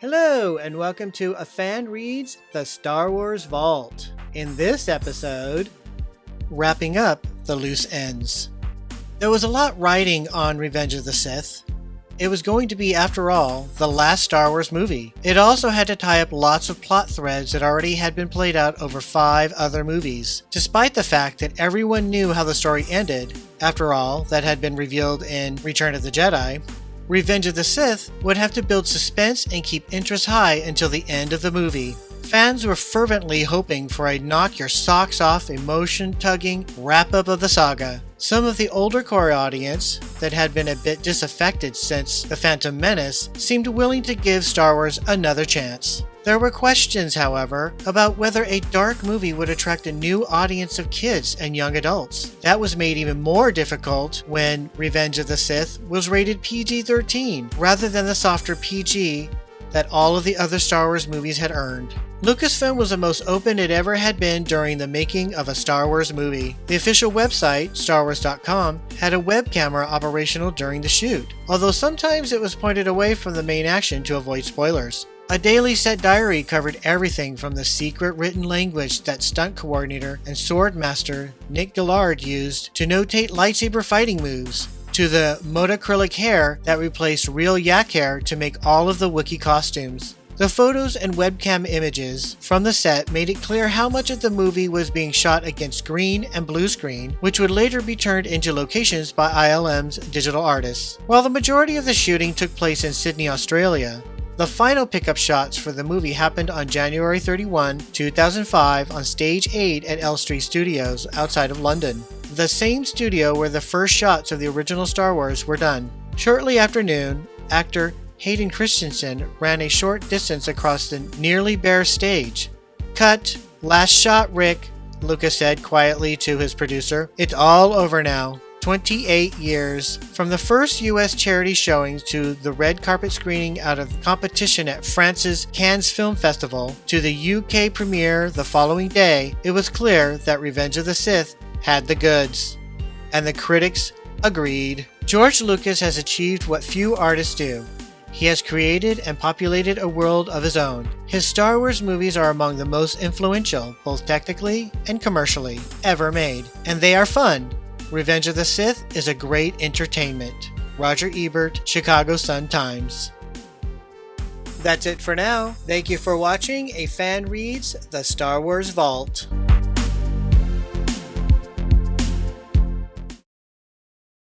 Hello, and welcome to A Fan Reads The Star Wars Vault. In this episode, wrapping up the loose ends. There was a lot riding on Revenge of the Sith. It was going to be, after all, the last Star Wars movie. It also had to tie up lots of plot threads that already had been played out over 5 other movies. Despite the fact that everyone knew how the story ended, after all, that had been revealed in Return of the Jedi, Revenge of the Sith would have to build suspense and keep interest high until the end of the movie. Fans were fervently hoping for a knock-your-socks-off, emotion-tugging wrap-up of the saga. Some of the older core audience, that had been a bit disaffected since The Phantom Menace, seemed willing to give Star Wars another chance. There were questions, however, about whether a dark movie would attract a new audience of kids and young adults. That was made even more difficult when Revenge of the Sith was rated PG-13, rather than the softer PG that all of the other Star Wars movies had earned. Lucasfilm was the most open it ever had been during the making of a Star Wars movie. The official website, StarWars.com, had a web camera operational during the shoot, although sometimes it was pointed away from the main action to avoid spoilers. A daily set diary covered everything from the secret written language that stunt coordinator and sword master Nick Gillard used to notate lightsaber fighting moves, to the modacrylic hair that replaced real yak hair to make all of the Wookiee costumes. The photos and webcam images from the set made it clear how much of the movie was being shot against green and blue screen, which would later be turned into locations by ILM's digital artists. While the majority of the shooting took place in Sydney, Australia, the final pickup shots for the movie happened on January 31, 2005 on Stage 8 at Elstree Studios outside of London, the same studio where the first shots of the original Star Wars were done. Shortly after noon, actor Hayden Christensen ran a short distance across the nearly bare stage. "Cut. Last shot, Rick," Lucas said quietly to his producer. "It's all over now." 28 years. From the first U.S. charity showings to the red carpet screening out of competition at France's Cannes Film Festival to the UK premiere the following day, it was clear that Revenge of the Sith had the goods. And the critics agreed. George Lucas has achieved what few artists do. He has created and populated a world of his own. His Star Wars movies are among the most influential, both technically and commercially, ever made. And they are fun. Revenge of the Sith is a great entertainment. Roger Ebert, Chicago Sun-Times. That's it for now. Thank you for watching A Fan Reads The Star Wars Vault.